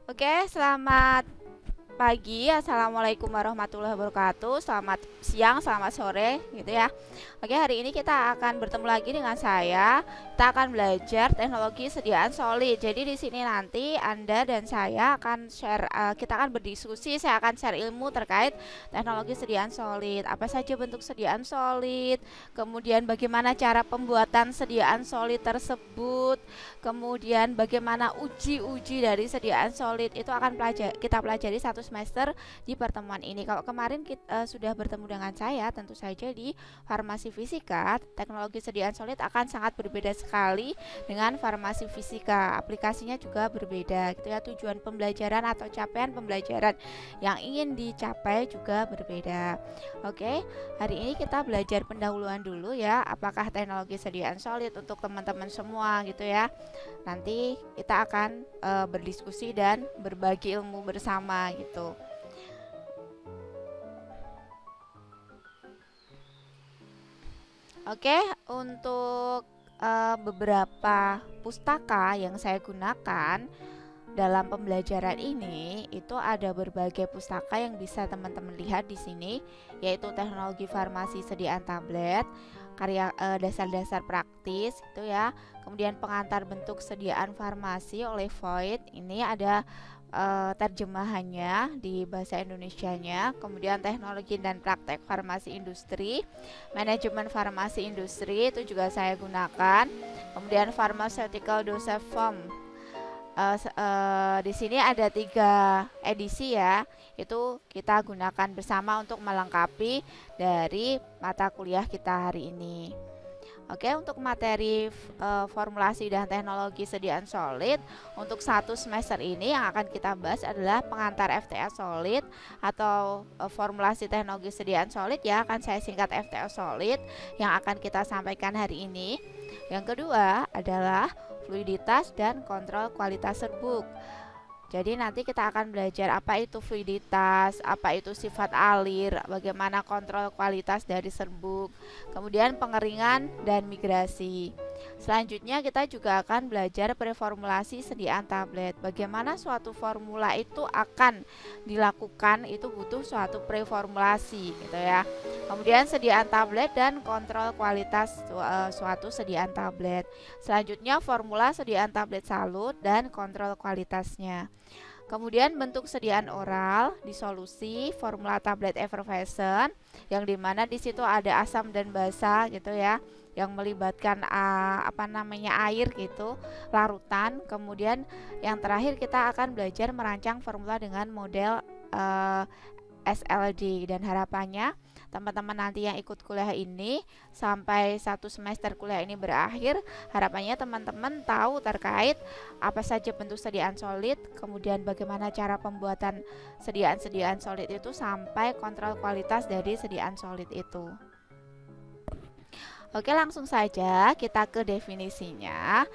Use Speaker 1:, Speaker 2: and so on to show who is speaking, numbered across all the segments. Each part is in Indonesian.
Speaker 1: Oke, selamat pagi, assalamualaikum warahmatullahi wabarakatuh. Selamat siang, selamat sore, gitu ya. Oke, hari ini kita akan bertemu lagi dengan saya. Kita akan belajar teknologi sediaan solid. Jadi di sini nanti Anda dan saya akan share, kita akan berdiskusi. Saya akan share ilmu terkait teknologi sediaan solid. Apa saja bentuk sediaan solid, kemudian bagaimana cara pembuatan sediaan solid tersebut, kemudian bagaimana uji-uji dari sediaan solid itu akan kita pelajari satu semester di pertemuan ini. Kalau kemarin kita sudah bertemu dengan saya, tentu saja di farmasi fisika, teknologi sediaan solid akan sangat berbeda sekali dengan farmasi fisika. Aplikasinya juga berbeda, gitu ya. Tujuan pembelajaran atau capaian pembelajaran yang ingin dicapai juga berbeda. Oke, hari ini kita belajar pendahuluan dulu ya, apakah teknologi sediaan solid untuk teman-teman semua gitu ya. Nanti kita akan berdiskusi dan berbagi ilmu bersama gitu. Oke, untuk beberapa pustaka yang saya gunakan dalam pembelajaran ini itu ada berbagai pustaka yang bisa teman-teman lihat di sini, yaitu teknologi farmasi sediaan tablet, karya dasar-dasar praktis itu ya. Kemudian pengantar bentuk sediaan farmasi oleh Voigt. Ini ada terjemahannya di bahasa Indonesianya. Kemudian teknologi dan praktek farmasi industri, manajemen farmasi industri itu juga saya gunakan. Kemudian pharmaceutical dosage form. Di sini ada 3 edisi ya, itu kita gunakan bersama untuk melengkapi dari mata kuliah kita hari ini. Oke, untuk materi formulasi dan teknologi sediaan solid untuk satu semester ini yang akan kita bahas adalah pengantar FTA solid atau formulasi teknologi sediaan solid ya, akan saya singkat FTA solid yang akan kita sampaikan hari ini. Yang kedua adalah fluiditas dan kontrol kualitas serbuk. Jadi nanti kita akan belajar apa itu fluiditas, apa itu sifat alir, bagaimana kontrol kualitas dari serbuk, kemudian pengeringan dan migrasi. Selanjutnya kita juga akan belajar preformulasi sediaan tablet. Bagaimana suatu formula itu akan dilakukan, itu butuh suatu preformulasi gitu ya. Kemudian sediaan tablet dan kontrol kualitas suatu sediaan tablet. Selanjutnya formula sediaan tablet salut dan kontrol kualitasnya. Kemudian bentuk sediaan oral, disolusi, formula tablet effervescent, yang dimana di situ ada asam dan basa gitu ya, yang melibatkan air gitu, larutan. Kemudian yang terakhir kita akan belajar merancang formula dengan model SLD, dan harapannya teman-teman nanti yang ikut kuliah ini sampai satu semester kuliah ini berakhir, harapannya teman-teman tahu terkait apa saja bentuk sediaan solid, kemudian bagaimana cara pembuatan sediaan-sediaan solid itu sampai kontrol kualitas dari sediaan solid itu. Oke, langsung saja kita ke definisinya.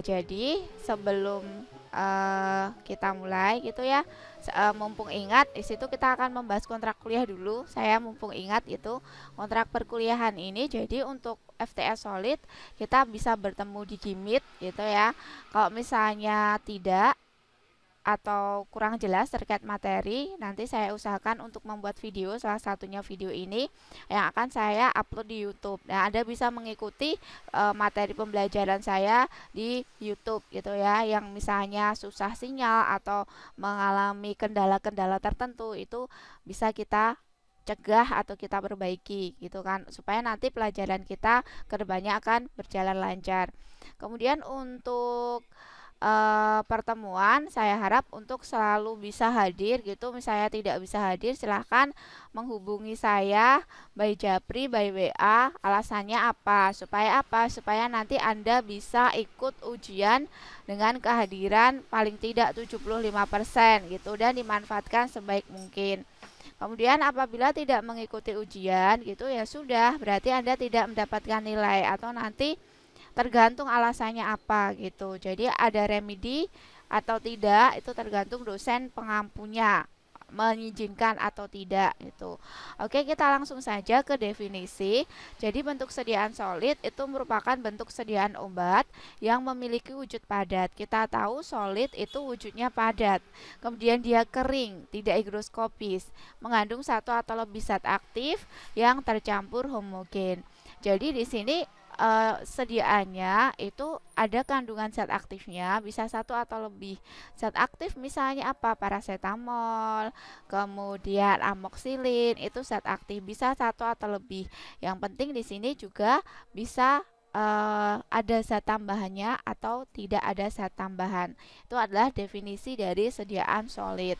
Speaker 1: Jadi sebelum kita mulai gitu ya, mumpung ingat di situ kita akan membahas kontrak kuliah dulu. Saya mumpung ingat itu kontrak perkuliahan ini. Jadi untuk FTS solid kita bisa bertemu di Gimit gitu ya. Kalau misalnya tidak atau kurang jelas terkait materi, nanti saya usahakan untuk membuat video, salah satunya video ini yang akan saya upload di YouTube. Nah, Anda bisa mengikuti materi pembelajaran saya di YouTube gitu ya, yang misalnya susah sinyal atau mengalami kendala-kendala tertentu, itu bisa kita cegah atau kita perbaiki gitu kan, supaya nanti pelajaran kita kedepannya akan berjalan lancar. Kemudian untuk pertemuan saya harap untuk selalu bisa hadir gitu. Misalnya tidak bisa hadir, silahkan menghubungi saya by Japri, by WA. Alasannya apa? Supaya nanti Anda bisa ikut ujian dengan kehadiran paling tidak 75% gitu, dan dimanfaatkan sebaik mungkin. Kemudian apabila tidak mengikuti ujian gitu ya sudah, berarti Anda tidak mendapatkan nilai, atau nanti tergantung alasannya apa gitu. Jadi ada remedi atau tidak itu tergantung dosen pengampunya. mengizinkan atau tidak gitu. Oke, kita langsung saja ke definisi. Jadi bentuk sediaan solid itu merupakan bentuk sediaan obat yang memiliki wujud padat. Kita tahu solid itu wujudnya padat. Kemudian dia kering, tidak higroskopis, mengandung satu atau lebih zat aktif yang tercampur homogen. Jadi di sini sediaannya itu ada kandungan zat aktifnya, bisa satu atau lebih. Zat aktif misalnya apa? Paracetamol, kemudian amoxicillin, itu zat aktif, bisa satu atau lebih. Yang penting di sini juga bisa ada zat tambahannya atau tidak ada zat tambahan. Itu adalah definisi dari sediaan solid.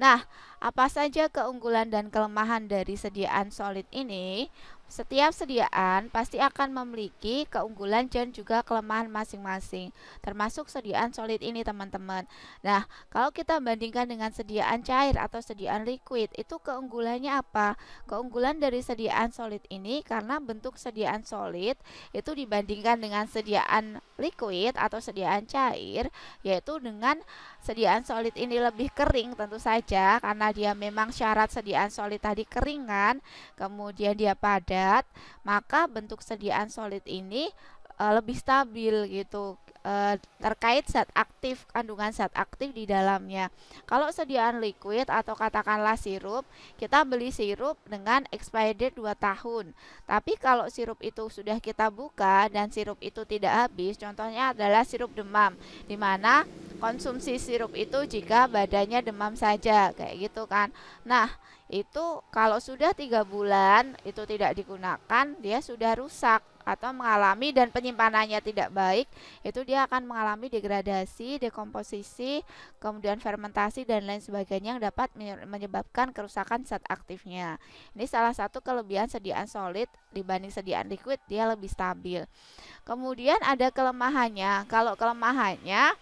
Speaker 1: Nah, apa saja keunggulan dan kelemahan dari sediaan solid ini? Setiap sediaan pasti akan memiliki keunggulan dan juga kelemahan masing-masing, termasuk sediaan solid ini, teman-teman. Nah, kalau kita bandingkan dengan sediaan cair atau sediaan liquid, itu keunggulannya apa? Keunggulan dari sediaan solid ini karena bentuk sediaan solid itu dibandingkan dengan sediaan liquid atau sediaan cair, yaitu dengan sediaan solid ini lebih kering tentu saja, karena dia memang syarat sediaan solid tadi keringan, kemudian dia padat, maka bentuk sediaan solid ini lebih stabil gitu, terkait zat aktif, kandungan zat aktif di dalamnya. Kalau sediaan liquid atau katakanlah sirup, kita beli sirup dengan expired date 2 tahun. Tapi kalau sirup itu sudah kita buka dan sirup itu tidak habis, contohnya adalah sirup demam, di mana konsumsi sirup itu jika badannya demam saja, kayak gitu kan. Nah, itu kalau sudah 3 bulan itu tidak digunakan, dia sudah rusak atau mengalami dan penyimpanannya tidak baik, itu dia akan mengalami degradasi, dekomposisi, kemudian fermentasi dan lain sebagainya yang dapat menyebabkan kerusakan zat aktifnya. Ini salah satu kelebihan sediaan solid dibanding sediaan liquid, dia lebih stabil. Kemudian ada kelemahannya. Kalau kelemahannya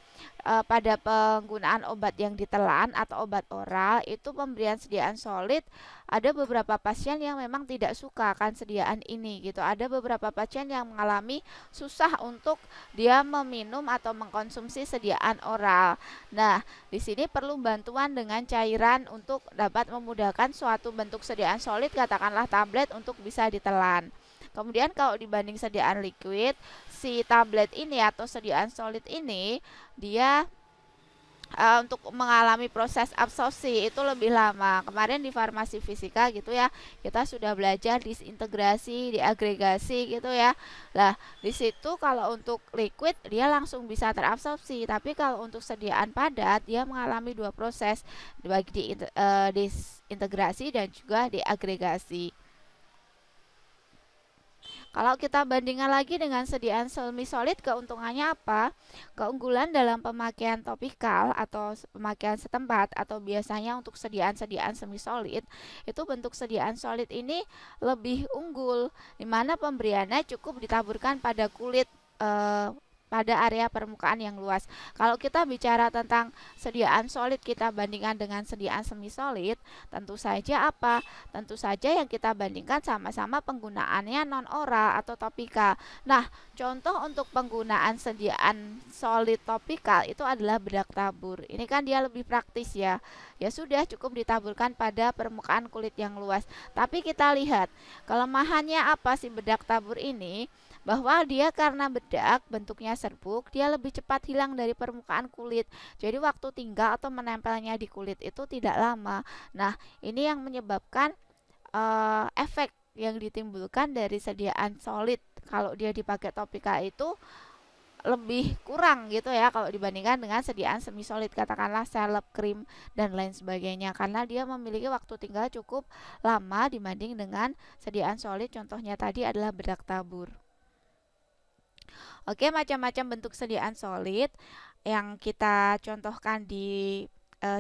Speaker 1: pada penggunaan obat yang ditelan atau obat oral, itu pemberian sediaan solid, ada beberapa pasien yang memang tidak suka akan sediaan ini gitu. Ada beberapa pasien yang mengalami susah untuk dia meminum atau mengkonsumsi sediaan oral. Nah, di sini perlu bantuan dengan cairan untuk dapat memudahkan suatu bentuk sediaan solid, katakanlah tablet, untuk bisa ditelan. Kemudian kalau dibanding sediaan liquid, si tablet ini atau sediaan solid ini dia untuk mengalami proses absorpsi itu lebih lama. Kemarin di farmasi fisika gitu ya, kita sudah belajar disintegrasi, diagregasi gitu ya. Nah, di situ kalau untuk liquid dia langsung bisa terabsorpsi, tapi kalau untuk sediaan padat dia mengalami dua proses, bagi disintegrasi dan juga diagregasi. Kalau kita bandingkan lagi dengan sediaan semi solid, keuntungannya apa? Keunggulan dalam pemakaian topikal atau pemakaian setempat atau biasanya untuk sediaan-sediaan semi solid, itu bentuk sediaan solid ini lebih unggul, di mana pemberiannya cukup ditaburkan pada kulit pada area permukaan yang luas. Kalau kita bicara tentang sediaan solid kita bandingkan dengan sediaan semi solid, tentu saja apa? Tentu saja yang kita bandingkan sama-sama penggunaannya non oral atau topikal. Nah, contoh untuk penggunaan sediaan solid topikal itu adalah bedak tabur. Ini kan dia lebih praktis ya. Ya sudah, cukup ditaburkan pada permukaan kulit yang luas. Tapi kita lihat kelemahannya apa sih bedak tabur ini? Bahwa dia karena bedak bentuknya serbuk, dia lebih cepat hilang dari permukaan kulit. Jadi waktu tinggal atau menempelnya di kulit itu tidak lama. Nah, ini yang menyebabkan efek yang ditimbulkan dari sediaan solid kalau dia dipakai topika itu lebih kurang gitu ya kalau dibandingkan dengan sediaan semi solid, katakanlah salep, krim dan lain sebagainya, karena dia memiliki waktu tinggal cukup lama dibanding dengan sediaan solid, contohnya tadi adalah bedak tabur. Oke, macam-macam bentuk sediaan solid yang kita contohkan di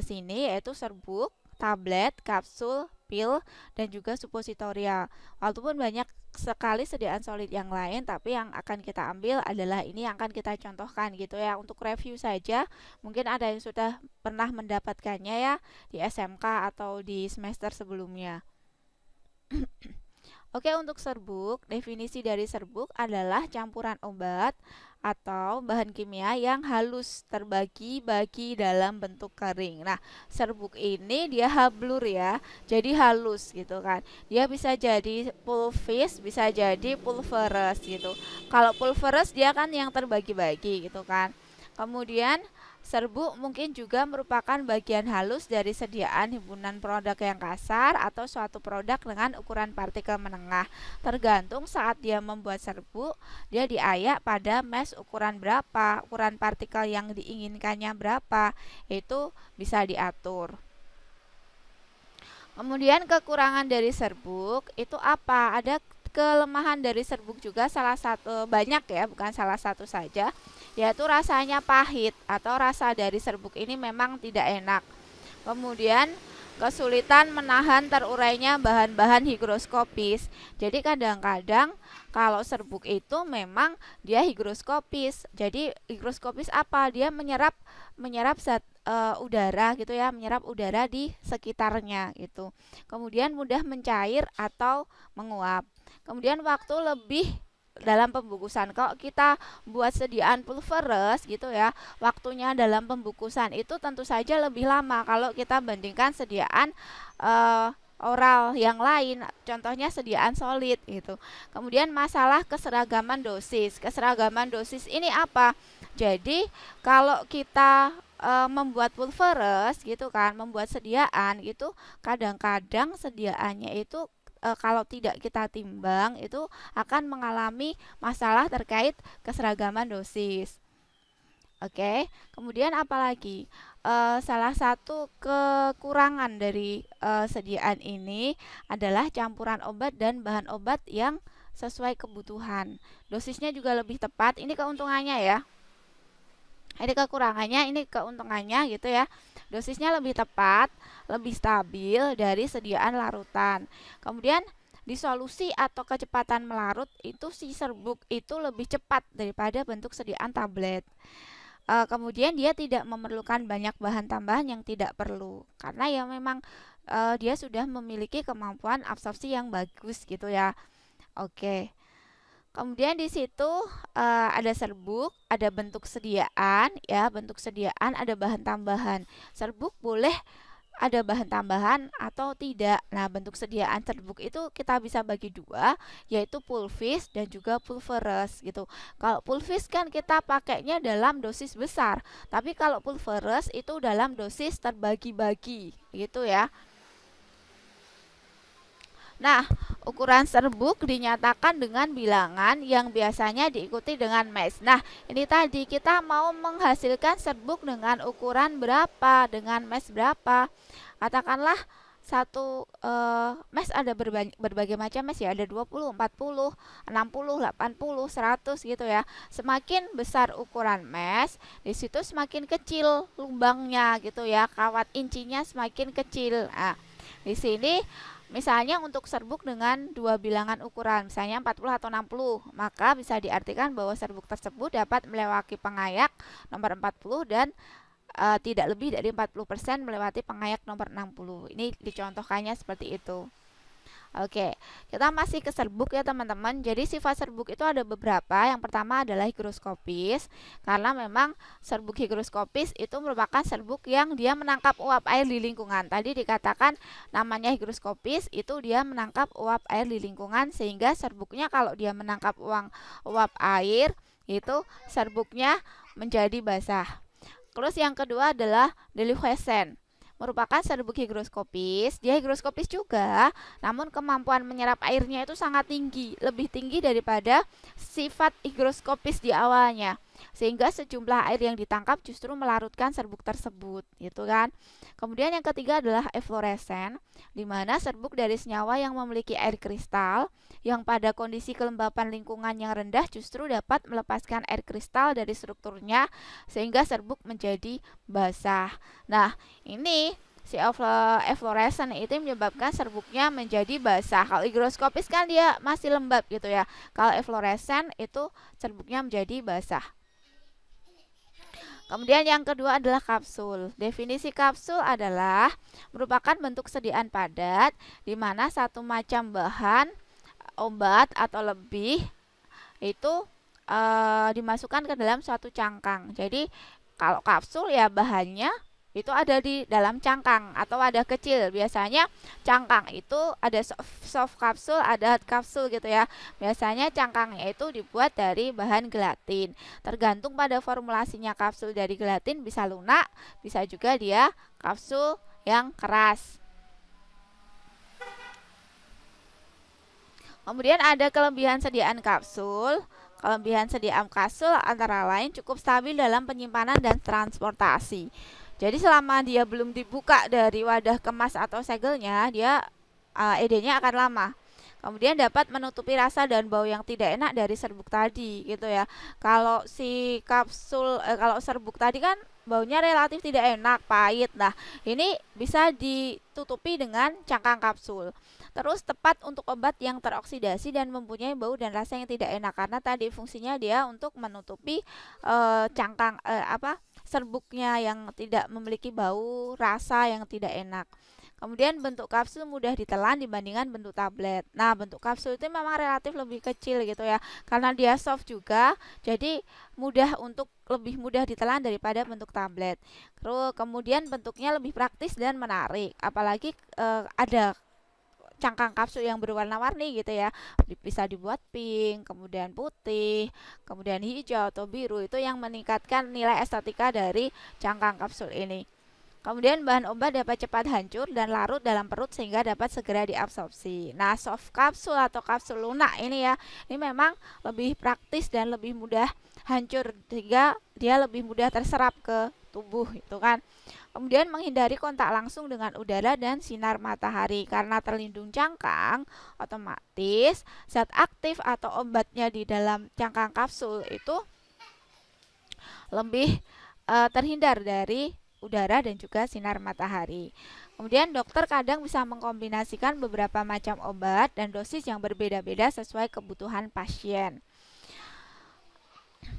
Speaker 1: sini yaitu serbuk, tablet, kapsul, pil, dan juga suppositorial. Walaupun banyak sekali sediaan solid yang lain, tapi yang akan kita ambil adalah ini yang akan kita contohkan gitu ya. Untuk review saja, mungkin ada yang sudah pernah mendapatkannya ya di SMK atau di semester sebelumnya. Oke, untuk serbuk, definisi dari serbuk adalah campuran obat atau bahan kimia yang halus terbagi-bagi dalam bentuk kering. Nah, serbuk ini dia hablur ya, jadi halus gitu kan. Dia bisa jadi pulvis, bisa jadi pulveres gitu. Kalau pulveres dia kan yang terbagi-bagi gitu kan. Kemudian serbuk mungkin juga merupakan bagian halus dari sediaan himpunan produk yang kasar atau suatu produk dengan ukuran partikel menengah. Tergantung saat dia membuat serbuk, dia diayak pada mesh ukuran berapa, ukuran partikel yang diinginkannya berapa, itu bisa diatur. Kemudian kekurangan dari serbuk itu apa? Ada kelemahan dari serbuk juga, salah satu banyak ya, bukan salah satu saja, yaitu rasanya pahit atau rasa dari serbuk ini memang tidak enak. Kemudian kesulitan menahan terurainya bahan-bahan higroskopis. Jadi kadang-kadang kalau serbuk itu memang dia higroskopis. Jadi higroskopis apa? Dia menyerap zat udara gitu ya, menyerap udara di sekitarnya gitu. Kemudian mudah mencair atau menguap. Kemudian waktu lebih dalam pembungkusan. Kalau kita buat sediaan pulveres gitu ya, waktunya dalam pembungkusan itu tentu saja lebih lama kalau kita bandingkan sediaan oral yang lain, contohnya sediaan solid gitu. Kemudian masalah keseragaman dosis. Keseragaman dosis ini apa? Jadi kalau kita membuat pulveres gitu kan, membuat sediaan itu kadang-kadang sediaannya itu kalau tidak kita timbang itu akan mengalami masalah terkait keseragaman dosis. Oke, kemudian apalagi salah satu kekurangan dari sediaan ini adalah campuran obat dan bahan obat yang sesuai kebutuhan. Dosisnya juga lebih tepat. Ini keuntungannya ya. Ini kekurangannya, ini keuntungannya gitu ya. Dosisnya lebih tepat, lebih stabil dari sediaan larutan. Kemudian disolusi atau kecepatan melarut itu si serbuk itu lebih cepat daripada bentuk sediaan tablet. Kemudian dia tidak memerlukan banyak bahan tambahan yang tidak perlu karena ya memang dia sudah memiliki kemampuan absorpsi yang bagus gitu ya. Oke. Kemudian di situ ada serbuk, ada bentuk sediaan ya, bentuk sediaan ada bahan tambahan. Serbuk boleh ada bahan tambahan atau tidak. Nah, bentuk sediaan serbuk itu kita bisa bagi dua, yaitu pulvis dan juga pulveres gitu. Kalau pulvis kan kita pakainya dalam dosis besar, tapi kalau pulveres itu dalam dosis terbagi-bagi gitu ya. Nah, ukuran serbuk dinyatakan dengan bilangan yang biasanya diikuti dengan mesh. Nah, ini tadi kita mau menghasilkan serbuk dengan ukuran berapa, dengan mesh berapa. Katakanlah satu mesh ada berbagai macam mesh ya, ada 20, 40, 60, 80, 100 gitu ya. Semakin besar ukuran mesh, di situ semakin kecil lubangnya gitu ya, kawat incinya semakin kecil. Nah, di sini misalnya untuk serbuk dengan dua bilangan ukuran, misalnya 40 atau 60, maka bisa diartikan bahwa serbuk tersebut dapat melewati pengayak nomor 40 dan tidak lebih dari 40% melewati pengayak nomor 60. Ini dicontohkannya seperti itu. Oke, kita masih ke serbuk ya teman-teman. Jadi sifat serbuk itu ada beberapa. Yang pertama adalah higroskopis, karena memang serbuk higroskopis itu merupakan serbuk yang dia menangkap uap air di lingkungan. Tadi dikatakan namanya higroskopis, itu dia menangkap uap air di lingkungan, sehingga serbuknya kalau dia menangkap uap air, itu serbuknya menjadi basah. Terus yang kedua adalah deliquescent, merupakan serbuk higroskopis. Dia higroskopis juga, namun kemampuan menyerap airnya itu sangat tinggi, lebih tinggi daripada sifat higroskopis di awalnya, sehingga sejumlah air yang ditangkap justru melarutkan serbuk tersebut, gitu kan. Kemudian yang ketiga adalah eflorescent, di mana serbuk dari senyawa yang memiliki air kristal yang pada kondisi kelembapan lingkungan yang rendah justru dapat melepaskan air kristal dari strukturnya sehingga serbuk menjadi basah. Nah, ini si eflorescent itu menyebabkan serbuknya menjadi basah. Kalau higroskopis kan dia masih lembab gitu ya. Kalau eflorescent itu serbuknya menjadi basah. Kemudian yang kedua adalah kapsul. Definisi kapsul adalah merupakan bentuk sediaan padat di mana satu macam bahan obat atau lebih itu dimasukkan ke dalam suatu cangkang. Jadi kalau kapsul ya bahannya itu ada di dalam cangkang atau wadah kecil. Biasanya cangkang itu ada soft kapsul, ada hard kapsul gitu ya. Biasanya cangkangnya itu dibuat dari bahan gelatin. Tergantung pada formulasinya, kapsul dari gelatin bisa lunak, bisa juga dia kapsul yang keras. Kemudian ada kelebihan sediaan kapsul. Kelebihan sediaan kapsul antara lain cukup stabil dalam penyimpanan dan transportasi. Jadi selama dia belum dibuka dari wadah kemas atau segelnya, dia ED-nya akan lama. Kemudian dapat menutupi rasa dan bau yang tidak enak dari serbuk tadi, gitu ya. Kalau si kapsul, kalau serbuk tadi kan baunya relatif tidak enak, pahit. Nah, ini bisa ditutupi dengan cangkang kapsul. Terus tepat untuk obat yang teroksidasi dan mempunyai bau dan rasa yang tidak enak, karena tadi fungsinya dia untuk menutupi cangkang serbuknya yang tidak memiliki bau, rasa yang tidak enak. Kemudian bentuk kapsul mudah ditelan dibandingkan bentuk tablet. Nah, bentuk kapsul itu memang relatif lebih kecil gitu ya. Karena dia soft juga, jadi lebih mudah ditelan daripada bentuk tablet. Terus kemudian bentuknya lebih praktis dan menarik. Apalagi ada cangkang kapsul yang berwarna-warni gitu ya, bisa dibuat pink, kemudian putih, kemudian hijau atau biru, itu yang meningkatkan nilai estetika dari cangkang kapsul ini. Kemudian bahan obat dapat cepat hancur dan larut dalam perut sehingga dapat segera diabsorpsi. Nah, soft kapsul atau kapsul lunak ini ya, ini memang lebih praktis dan lebih mudah hancur sehingga dia lebih mudah terserap ke tubuh itu kan. Kemudian menghindari kontak langsung dengan udara dan sinar matahari. Karena terlindung cangkang, otomatis zat aktif atau obatnya di dalam cangkang kapsul itu lebih terhindar dari udara dan juga sinar matahari. Kemudian dokter kadang bisa mengkombinasikan beberapa macam obat dan dosis yang berbeda-beda sesuai kebutuhan pasien.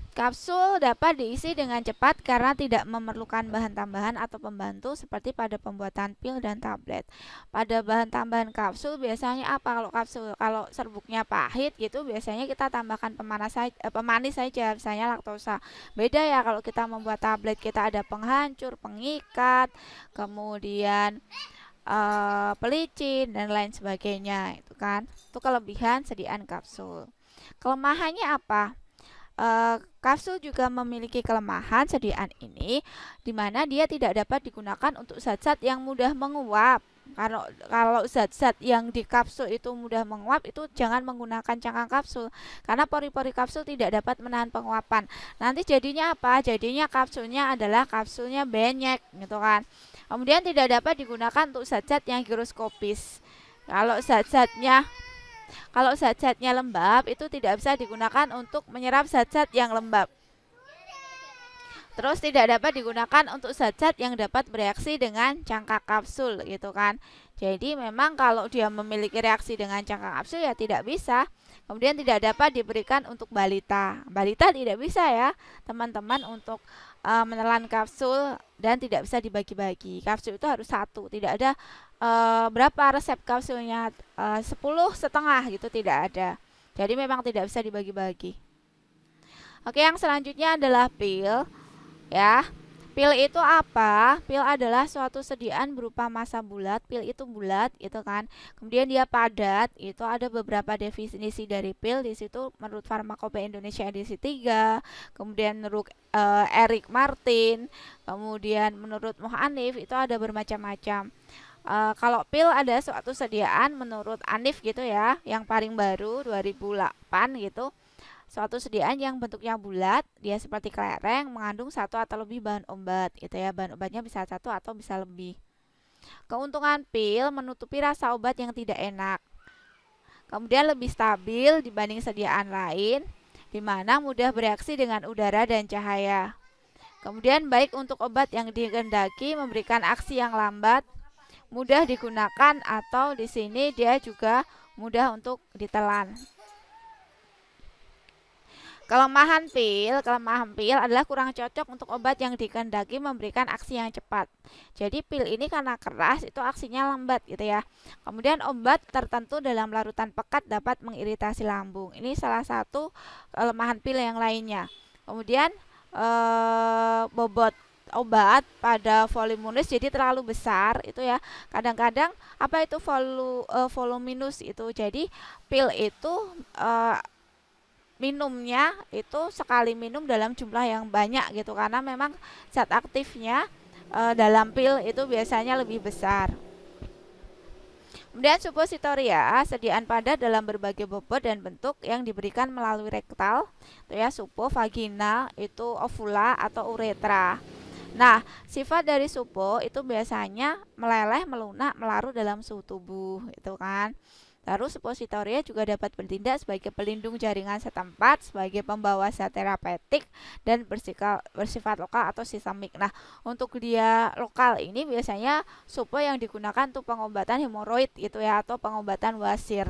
Speaker 1: Kapsul dapat diisi dengan cepat karena tidak memerlukan bahan tambahan atau pembantu seperti pada pembuatan pil dan tablet. Pada bahan tambahan kapsul biasanya apa? Kalau serbuknya pahit gitu, biasanya kita tambahkan pemanis saja, misalnya laktosa. Beda ya kalau kita membuat tablet, kita ada penghancur, pengikat, kemudian pelicin dan lain sebagainya, itu kan. Itu kelebihan sediaan kapsul. Kelemahannya apa? Kapsul juga memiliki kelemahan sediaan ini, di mana dia tidak dapat digunakan untuk zat-zat yang mudah menguap. Kalau zat-zat yang di kapsul itu mudah menguap, itu jangan menggunakan cangkang kapsul, karena pori-pori kapsul tidak dapat menahan penguapan. Nanti jadinya apa? Jadinya kapsulnya adalah kapsulnya benyek, gitu kan. Kemudian tidak dapat digunakan untuk zat-zat yang higroskopis. Kalau zat-zatnya lembab, itu tidak bisa digunakan untuk menyerap zat-zat yang lembab. Terus tidak dapat digunakan untuk zat-zat yang dapat bereaksi dengan cangkang kapsul gitu kan. Jadi memang kalau dia memiliki reaksi dengan cangkang kapsul ya tidak bisa. Kemudian tidak dapat diberikan untuk balita. Balita tidak bisa ya teman-teman untuk menelan kapsul, dan tidak bisa dibagi-bagi. Kapsul itu harus satu, tidak ada berapa resep kapsulnya, 10,5 gitu, tidak ada. Jadi memang tidak bisa dibagi-bagi. Oke, yang selanjutnya adalah pil ya. Pil itu apa? Pil adalah suatu sediaan berupa massa bulat. Pil itu bulat gitu kan. Kemudian dia padat. Itu ada beberapa definisi dari pil di situ menurut Farmakopeia Indonesia edisi 3, kemudian menurut Erik Martin, kemudian menurut Mohanif, itu ada bermacam-macam. Kalau pil ada suatu sediaan menurut Anif gitu ya, yang paling baru 2008 gitu. Suatu sediaan yang bentuknya bulat, dia seperti kelereng, mengandung satu atau lebih bahan obat gitu ya. Bahan obatnya bisa satu atau bisa lebih. Keuntungan pil menutupi rasa obat yang tidak enak. Kemudian lebih stabil dibanding sediaan lain, di mana mudah bereaksi dengan udara dan cahaya. Kemudian baik untuk obat yang dikehendaki memberikan aksi yang lambat, mudah digunakan, atau di sini dia juga mudah untuk ditelan. Kelemahan pil adalah kurang cocok untuk obat yang dikehendaki memberikan aksi yang cepat. Jadi pil ini karena keras itu aksinya lambat gitu ya. Kemudian obat tertentu dalam larutan pekat dapat mengiritasi lambung. Ini salah satu kelemahan pil yang lainnya. Kemudian bobot obat pada voluminus jadi terlalu besar itu ya. Kadang-kadang apa itu voluminus itu. Jadi pil itu minumnya itu sekali minum dalam jumlah yang banyak gitu karena memang zat aktifnya dalam pil itu biasanya lebih besar. Kemudian suppositoria sediaan padat dalam berbagai bobot dan bentuk yang diberikan melalui rektal, itu ya supo, vaginal, itu ovula atau uretra. Nah, sifat dari supo itu biasanya meleleh, melunak, melarut dalam suhu tubuh, itu kan. Lalu suppositoria juga dapat bertindak sebagai pelindung jaringan setempat, sebagai pembawa zat terapeutik, dan bersifat lokal atau sistemik. Nah, untuk dia lokal ini biasanya supo yang digunakan untuk pengobatan hemoroid gitu ya, atau pengobatan wasir.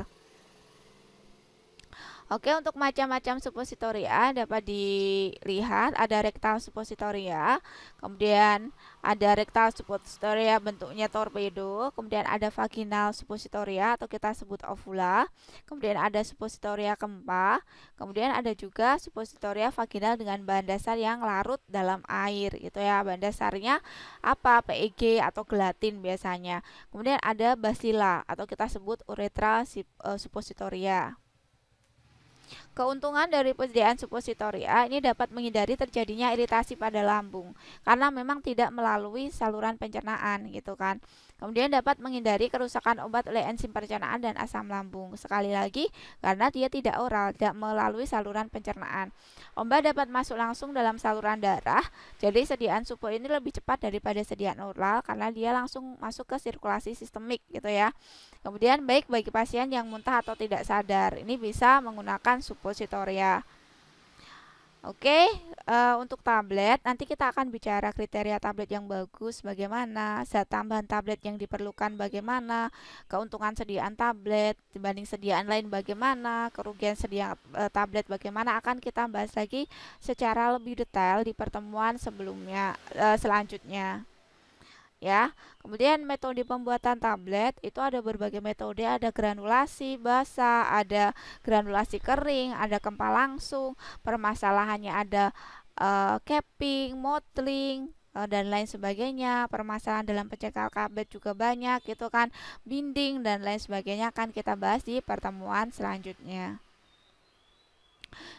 Speaker 1: Oke, untuk macam-macam suppositoria dapat dilihat ada rektal suppositoria, kemudian ada rektal suppositoria bentuknya torpedo, kemudian ada vaginal suppositoria atau kita sebut ovula, kemudian ada suppositoria kempa, kemudian ada juga suppositoria vaginal dengan bahan dasar yang larut dalam air gitu ya. Bahan dasarnya apa? PEG atau gelatin biasanya. Kemudian ada bacilla atau kita sebut uretra suppositoria. Keuntungan dari persediaan suppositoria ini dapat menghindari terjadinya iritasi pada lambung karena memang tidak melalui saluran pencernaan gitu kan. Kemudian dapat menghindari kerusakan obat oleh enzim pencernaan dan asam lambung. Sekali lagi karena dia tidak oral, tidak melalui saluran pencernaan. Obat dapat masuk langsung dalam saluran darah. Jadi sediaan suppo ini lebih cepat daripada sediaan oral karena dia langsung masuk ke sirkulasi sistemik gitu ya. Kemudian baik bagi pasien yang muntah atau tidak sadar, ini bisa menggunakan suppositoria. Oke, untuk tablet nanti kita akan bicara kriteria tablet yang bagus bagaimana, zat tambahan tablet yang diperlukan bagaimana, keuntungan sediaan tablet dibanding sediaan lain bagaimana, kerugian sediaan tablet bagaimana, akan kita bahas lagi secara lebih detail di pertemuan sebelumnya selanjutnya. Ya, kemudian metode pembuatan tablet itu ada berbagai metode, ada granulasi basah, ada granulasi kering, ada kempa langsung. Permasalahannya ada capping, mottling, dan lain sebagainya. Permasalahan dalam pencekal tablet juga banyak gitu kan, binding dan lain sebagainya akan kita bahas di pertemuan selanjutnya.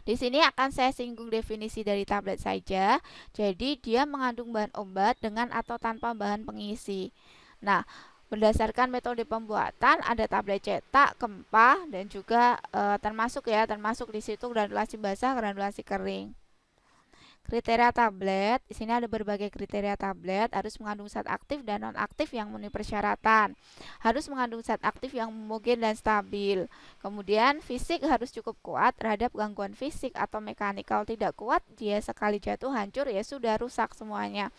Speaker 1: Di sini akan saya singgung definisi dari tablet saja. Jadi dia mengandung bahan obat dengan atau tanpa bahan pengisi. Nah, berdasarkan metode pembuatan ada tablet cetak, kempa dan juga termasuk di situ granulasi basah, granulasi kering. Kriteria tablet, di sini ada berbagai kriteria tablet, harus mengandung zat aktif dan non-aktif yang memenuhi persyaratan. Harus mengandung zat aktif yang homogen dan stabil. Kemudian fisik harus cukup kuat terhadap gangguan fisik atau mekanik. Kalau tidak kuat, dia sekali jatuh hancur ya sudah rusak semuanya.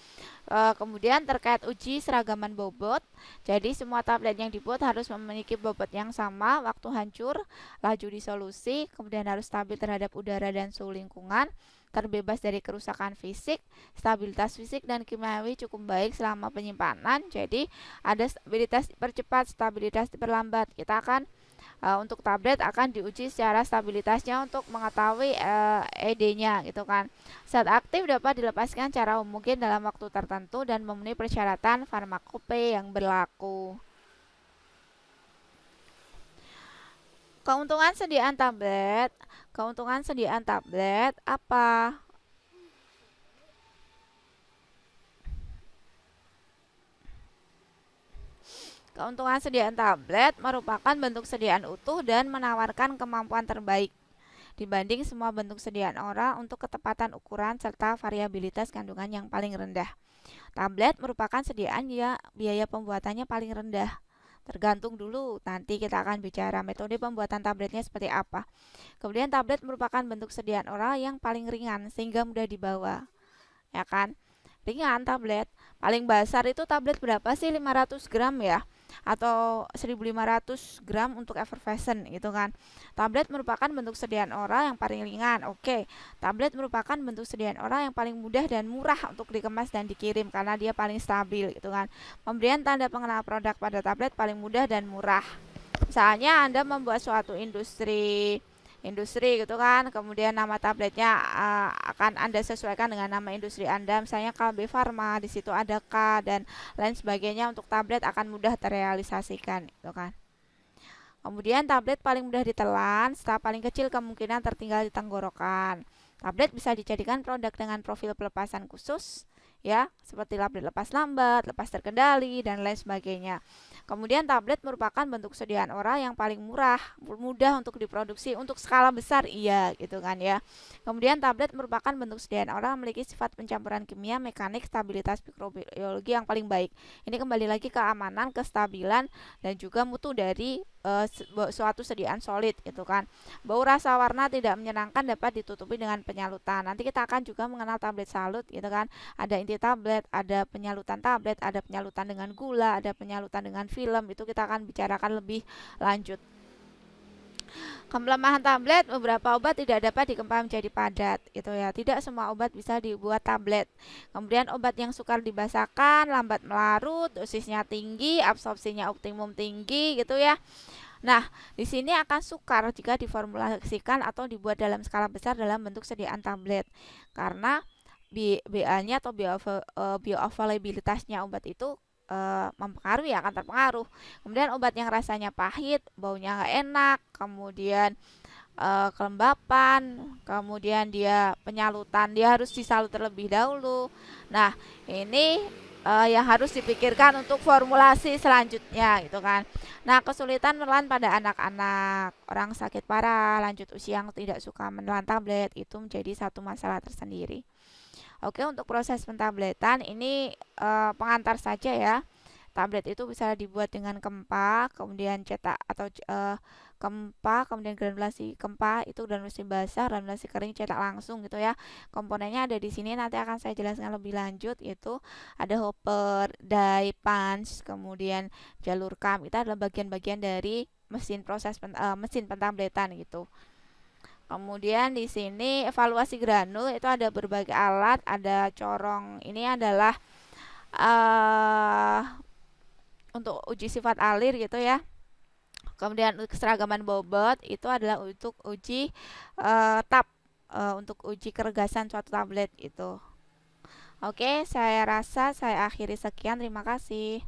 Speaker 1: Kemudian terkait uji seragaman bobot, jadi semua tablet yang dibuat harus memiliki bobot yang sama, waktu hancur, laju disolusi, kemudian harus stabil terhadap udara dan suhu lingkungan, terbebas dari kerusakan fisik, stabilitas fisik dan kimiawi cukup baik selama penyimpanan. Jadi ada stabilitas dipercepat, stabilitas diperlambat. Kita akan untuk tablet akan diuji secara stabilitasnya untuk mengetahui ED-nya gitu kan. Zat aktif dapat dilepaskan secara homogen dalam waktu tertentu dan memenuhi persyaratan farmakope yang berlaku. Keuntungan sediaan tablet apa? Keuntungan sediaan tablet merupakan bentuk sediaan utuh dan menawarkan kemampuan terbaik dibanding semua bentuk sediaan oral untuk ketepatan ukuran serta variabilitas kandungan yang paling rendah. Tablet merupakan sediaan yang biaya pembuatannya paling rendah. Tergantung dulu, nanti kita akan bicara metode pembuatan tabletnya seperti apa. Kemudian tablet merupakan bentuk sediaan oral yang paling ringan sehingga mudah dibawa. Ya kan? Ringan tablet. Paling besar itu tablet berapa sih? 500 gram ya. atau 1.500 gram untuk effervescent gitu kan. Tablet merupakan bentuk sediaan oral yang paling ringan. Oke, tablet merupakan bentuk sediaan oral yang paling mudah dan murah untuk dikemas dan dikirim karena dia paling stabil gitu kan. Pemberian tanda pengenal produk pada tablet paling mudah dan murah. Misalnya Anda membuat suatu industri gitu kan, kemudian nama tabletnya akan Anda sesuaikan dengan nama industri Anda, misalnya KB Pharma, di situ ada K dan lain sebagainya. Untuk tablet akan mudah terrealisasikan gitu kan. Kemudian tablet paling mudah ditelan serta paling kecil kemungkinan tertinggal di tenggorokan. Tablet bisa dijadikan produk dengan profil pelepasan khusus ya, seperti tablet lepas lambat, lepas terkendali dan lain sebagainya. Kemudian tablet merupakan bentuk sediaan oral yang paling murah, mudah untuk diproduksi untuk skala besar, iya gitu kan ya. Kemudian tablet merupakan bentuk sediaan oral memiliki sifat pencampuran kimia, mekanik, stabilitas mikrobiologi yang paling baik. Ini kembali lagi keamanan, kestabilan dan juga mutu dari suatu sediaan solid gitu kan. Bau, rasa, warna tidak menyenangkan dapat ditutupi dengan penyalutan. Nanti kita akan juga mengenal tablet salut gitu kan. Ada inti tablet, ada penyalutan tablet, ada penyalutan dengan gula, ada penyalutan dengan film. Itu kita akan bicarakan lebih lanjut. Kelemahan tablet, beberapa obat tidak dapat dikempa menjadi padat gitu ya. Tidak semua obat bisa dibuat tablet. Kemudian obat yang sukar dibasahkan, lambat melarut, dosisnya tinggi, absorpsinya optimum tinggi gitu ya. Nah, di sini akan sukar jika diformulasikan atau dibuat dalam skala besar dalam bentuk sediaan tablet. Karena BA-nya atau bioavailabilitasnya obat itu mempengaruhi, akan terpengaruh. Kemudian obat yang rasanya pahit, baunya nggak enak, kemudian kelembapan, kemudian dia penyalutan, dia harus disalut terlebih dahulu. Nah, ini yang harus dipikirkan untuk formulasi selanjutnya gitu kan. Nah, kesulitan menelan pada anak-anak, orang sakit parah, lanjut usia yang tidak suka menelan tablet itu menjadi satu masalah tersendiri. Oke, untuk proses pentabletan ini pengantar saja ya. Tablet itu bisa dibuat dengan kempa, kemudian cetak atau kempa, kemudian granulasi kempa itu granulasi basah, granulasi kering cetak langsung gitu ya. Komponennya ada di sini, nanti akan saya jelaskan lebih lanjut. Itu ada hopper, die, punch, kemudian jalur kam. Itu adalah bagian-bagian dari mesin mesin pentabletan gitu. Kemudian di sini evaluasi granul itu ada berbagai alat, ada corong. Ini adalah untuk uji sifat alir gitu ya. Kemudian keseragaman bobot itu adalah untuk uji tab, untuk uji keregasan suatu tablet itu. Oke, saya rasa saya akhiri sekian. Terima kasih.